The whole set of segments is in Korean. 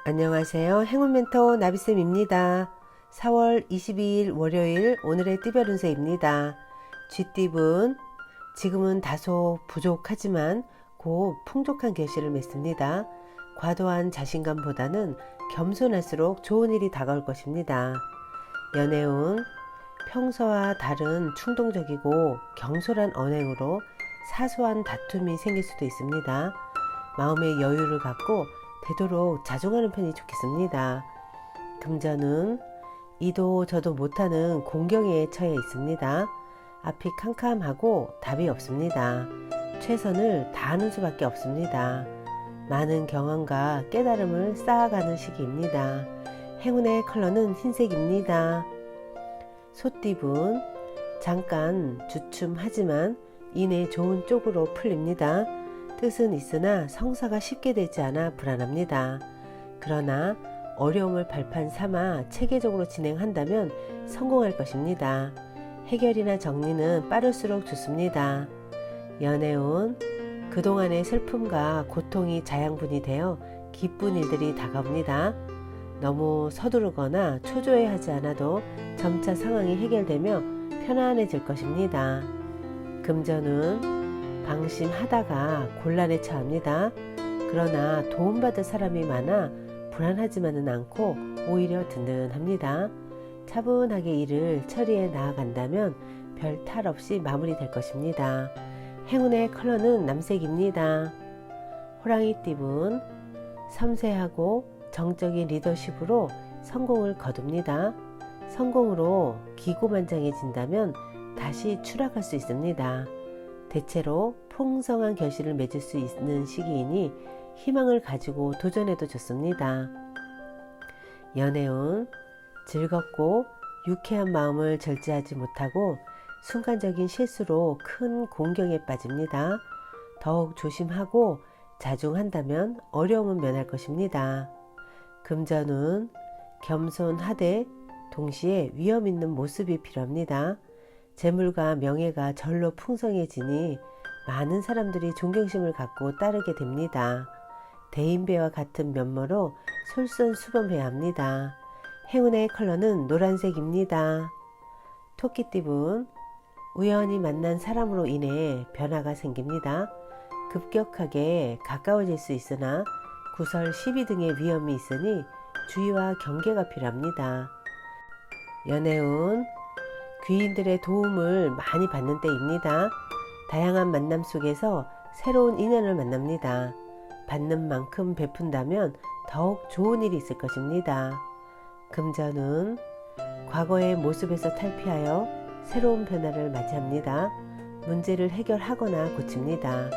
안녕하세요. 행운멘토 나비쌤입니다. 4월 22일 월요일 오늘의 띠별 운세입니다. 쥐띠분 지금은 다소 부족하지만 곧 풍족한 결실을 맺습니다. 과도한 자신감보다는 겸손할수록 좋은 일이 다가올 것입니다. 연애운 평소와 다른 충동적이고 경솔한 언행으로 사소한 다툼이 생길 수도 있습니다. 마음의 여유를 갖고 되도록 자중하는 편이 좋겠습니다. 금전은 이도 저도 못하는 공경에 처해 있습니다. 앞이 캄캄하고 답이 없습니다. 최선을 다하는 수밖에 없습니다. 많은 경험과 깨달음을 쌓아가는 시기입니다. 행운의 컬러는 흰색입니다. 소띠분 잠깐 주춤하지만 이내 좋은 쪽으로 풀립니다. 뜻은 있으나 성사가 쉽게 되지 않아 불안합니다. 그러나 어려움을 발판 삼아 체계적으로 진행한다면 성공할 것입니다. 해결이나 정리는 빠를수록 좋습니다. 연애운 그동안의 슬픔과 고통이 자양분이 되어 기쁜 일들이 다가옵니다. 너무 서두르거나 초조해하지 않아도 점차 상황이 해결되며 편안해질 것입니다. 금전은 방심하다가 곤란에 처합니다. 그러나 도움받을 사람이 많아 불안하지만은 않고 오히려 든든합니다. 차분하게 일을 처리해 나아간다면 별 탈 없이 마무리될 것입니다. 행운의 컬러는 남색입니다. 호랑이띠분 섬세하고 정적인 리더십으로 성공을 거둡니다. 성공으로 기고만장해진다면 다시 추락할 수 있습니다. 대체로 풍성한 결실을 맺을 수 있는 시기이니 희망을 가지고 도전해도 좋습니다. 연애운 즐겁고 유쾌한 마음을 절제하지 못하고 순간적인 실수로 큰 공경에 빠집니다. 더욱 조심하고 자중한다면 어려움은 면할 것입니다. 금전운 겸손하되 동시에 위험 있는 모습이 필요합니다. 재물과 명예가 절로 풍성해지니 많은 사람들이 존경심을 갖고 따르게 됩니다. 대인배와 같은 면모로 솔선수범해야 합니다. 행운의 컬러는 노란색입니다. 토끼띠분 우연히 만난 사람으로 인해 변화가 생깁니다. 급격하게 가까워질 수 있으나 구설, 시비 등의 위험이 있으니 주의와 경계가 필요합니다. 연애운 귀인들의 도움을 많이 받는 때입니다. 다양한 만남 속에서 새로운 인연을 만납니다. 받는 만큼 베푼다면 더욱 좋은 일이 있을 것입니다. 금전은 과거의 모습에서 탈피하여 새로운 변화를 맞이합니다. 문제를 해결하거나 고칩니다.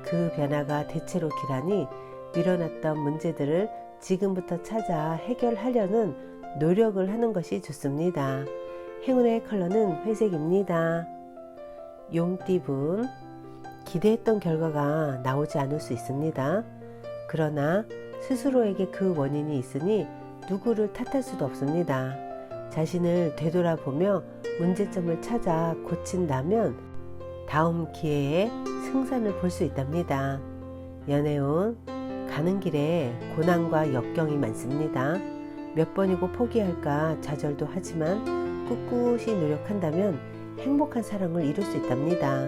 그 변화가 대체로 길하니 밀어놨던 문제들을 지금부터 찾아 해결하려는 노력을 하는 것이 좋습니다. 행운의 컬러는 회색입니다. 용띠분 기대했던 결과가 나오지 않을 수 있습니다. 그러나 스스로에게 그 원인이 있으니 누구를 탓할 수도 없습니다. 자신을 되돌아보며 문제점을 찾아 고친다면 다음 기회에 승산을 볼 수 있답니다. 연애운 가는 길에 고난과 역경이 많습니다. 몇 번이고 포기할까 좌절도 하지만 꿋꿋이 노력한다면 행복한 사랑을 이룰 수 있답니다.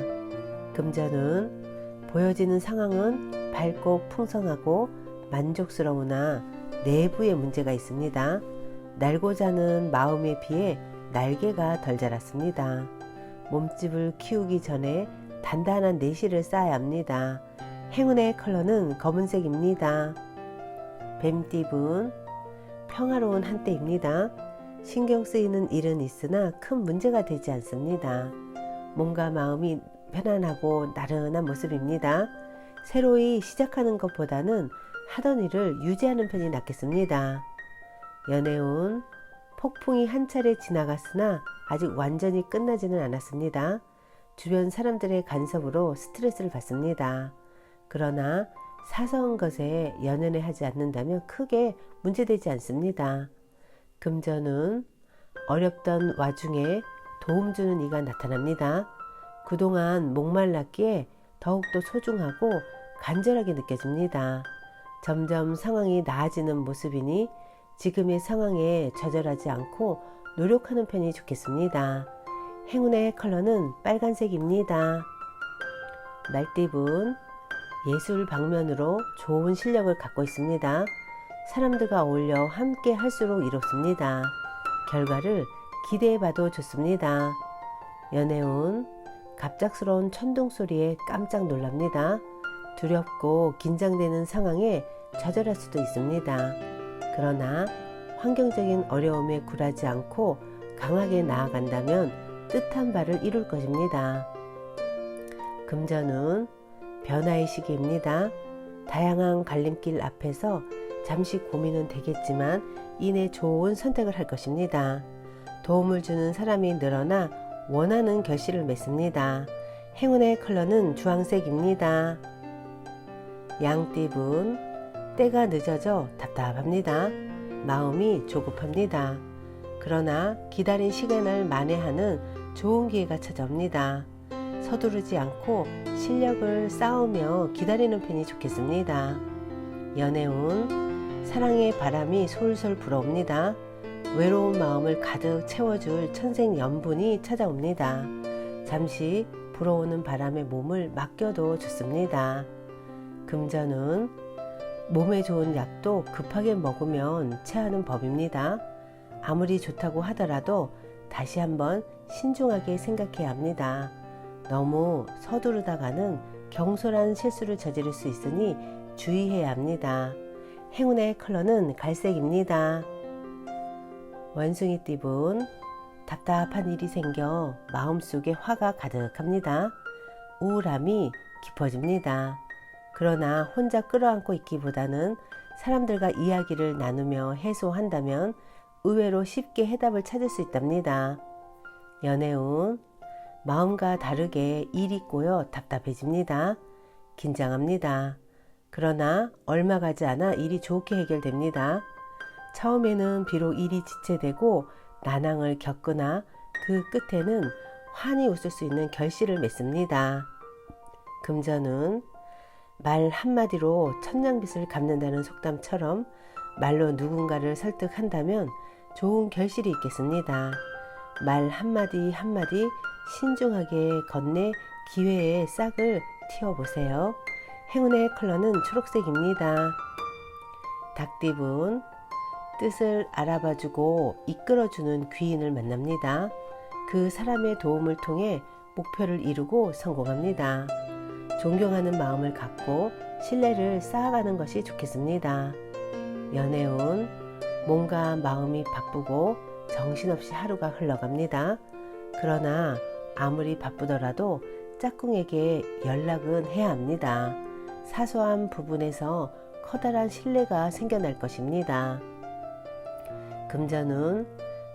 금전은 보여지는 상황은 밝고 풍성하고 만족스러우나 내부에 문제가 있습니다. 날고자 하는 마음에 비해 날개가 덜 자랐습니다. 몸집을 키우기 전에 단단한 내실을 쌓아야 합니다. 행운의 컬러는 검은색입니다. 뱀띠분 평화로운 한때입니다. 신경 쓰이는 일은 있으나 큰 문제가 되지 않습니다. 몸과 마음이 편안하고 나른한 모습입니다. 새로이 시작하는 것보다는 하던 일을 유지하는 편이 낫겠습니다. 연애운 폭풍이 한 차례 지나갔으나 아직 완전히 끝나지는 않았습니다. 주변 사람들의 간섭으로 스트레스를 받습니다. 그러나 사소한 것에 연연해 하지 않는다면 크게 문제되지 않습니다. 금전은 어렵던 와중에 도움 주는 이가 나타납니다. 그동안 목말랐기에 더욱더 소중하고 간절하게 느껴집니다. 점점 상황이 나아지는 모습이니 지금의 상황에 좌절하지 않고 노력하는 편이 좋겠습니다. 행운의 컬러는 빨간색입니다. 말띠분, 예술 방면으로 좋은 실력을 갖고 있습니다. 사람들과 어울려 함께 할수록 이롭습니다. 결과를 기대해봐도 좋습니다. 연애운, 갑작스러운 천둥 소리에 깜짝 놀랍니다. 두렵고 긴장되는 상황에 좌절할 수도 있습니다. 그러나 환경적인 어려움에 굴하지 않고 강하게 나아간다면 뜻한 바를 이룰 것입니다. 금전운, 변화의 시기입니다. 다양한 갈림길 앞에서 잠시 고민은 되겠지만 이내 좋은 선택을 할 것입니다. 도움을 주는 사람이 늘어나 원하는 결실을 맺습니다. 행운의 컬러는 주황색입니다. 양띠분, 때가 늦어져 답답합니다. 마음이 조급합니다. 그러나 기다린 시간을 만회하는 좋은 기회가 찾아옵니다. 서두르지 않고 실력을 쌓으며 기다리는 편이 좋겠습니다. 연애운, 사랑의 바람이 솔솔 불어옵니다. 외로운 마음을 가득 채워줄 천생연분이 찾아옵니다. 잠시 불어오는 바람에 몸을 맡겨도 좋습니다. 금전은, 몸에 좋은 약도 급하게 먹으면 체하는 법입니다. 아무리 좋다고 하더라도 다시 한번 신중하게 생각해야 합니다. 너무 서두르다가는 경솔한 실수를 저지를 수 있으니 주의해야 합니다. 행운의 컬러는 갈색입니다. 원숭이띠분, 답답한 일이 생겨 마음속에 화가 가득합니다. 우울함이 깊어집니다. 그러나 혼자 끌어안고 있기보다는 사람들과 이야기를 나누며 해소한다면 의외로 쉽게 해답을 찾을 수 있답니다. 연애운, 마음과 다르게 일이 꼬여 답답해집니다. 긴장합니다. 그러나 얼마 가지 않아 일이 좋게 해결됩니다. 처음에는 비록 일이 지체되고 난항을 겪으나 그 끝에는 환히 웃을 수 있는 결실을 맺습니다. 금전은, 말 한마디로 천냥빚을 갚는다는 속담처럼 말로 누군가를 설득한다면 좋은 결실이 있겠습니다. 말 한마디 한마디 신중하게 건네 기회의 싹을 틔워보세요. 행운의 컬러는 초록색입니다. 닭띠분, 뜻을 알아봐주고 이끌어주는 귀인을 만납니다. 그 사람의 도움을 통해 목표를 이루고 성공합니다. 존경하는 마음을 갖고 신뢰를 쌓아가는 것이 좋겠습니다. 연애운, 몸과 마음이 바쁘고 정신없이 하루가 흘러갑니다. 그러나 아무리 바쁘더라도 짝꿍에게 연락은 해야 합니다. 사소한 부분에서 커다란 신뢰가 생겨날 것입니다. 금전운,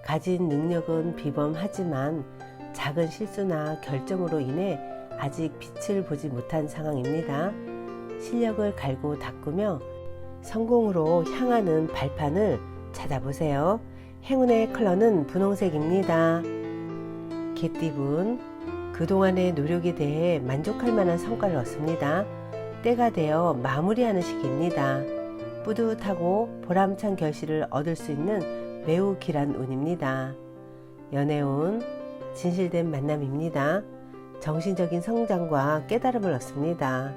가진 능력은 비범하지만 작은 실수나 결정으로 인해 아직 빛을 보지 못한 상황입니다. 실력을 갈고 닦으며 성공으로 향하는 발판을 찾아보세요. 행운의 컬러는 분홍색입니다. 개띠분, 그동안의 노력에 대해 만족할 만한 성과를 얻습니다. 때가 되어 마무리하는 시기입니다. 뿌듯하고 보람찬 결실을 얻을 수 있는 매우 길한 운입니다. 연애운, 진실된 만남입니다. 정신적인 성장과 깨달음을 얻습니다.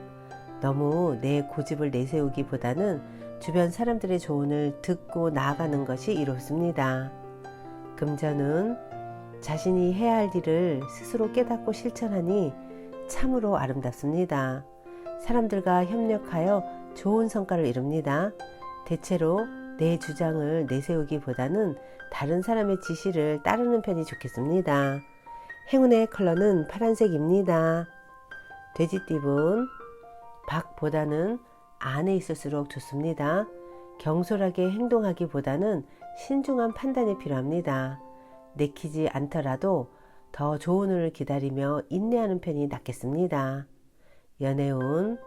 너무 내 고집을 내세우기보다는 주변 사람들의 조언을 듣고 나아가는 것이 이롭습니다. 금전은, 자신이 해야 할 일을 스스로 깨닫고 실천하니 참으로 아름답습니다. 사람들과 협력하여 좋은 성과를 이룹니다. 대체로 내 주장을 내세우기보다는 다른 사람의 지시를 따르는 편이 좋겠습니다. 행운의 컬러는 파란색입니다. 돼지띠분, 밖보다는 안에 있을수록 좋습니다. 경솔하게 행동하기보다는 신중한 판단이 필요합니다. 내키지 않더라도 더 좋은 운을 기다리며 인내하는 편이 낫겠습니다. 연애운,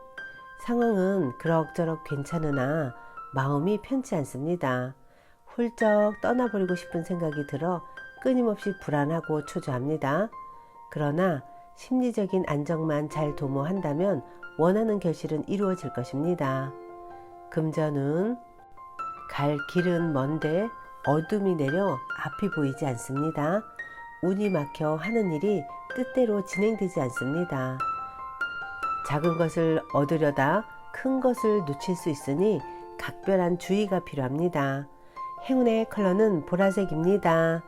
상황은 그럭저럭 괜찮으나 마음이 편치 않습니다. 훌쩍 떠나버리고 싶은 생각이 들어 끊임없이 불안하고 초조합니다. 그러나 심리적인 안정만 잘 도모한다면 원하는 결실은 이루어질 것입니다. 금전은 갈 길은 먼데 어둠이 내려 앞이 보이지 않습니다. 운이 막혀 하는 일이 뜻대로 진행되지 않습니다. 작은 것을 얻으려다 큰 것을 놓칠 수 있으니 각별한 주의가 필요합니다. 행운의 컬러는 보라색입니다.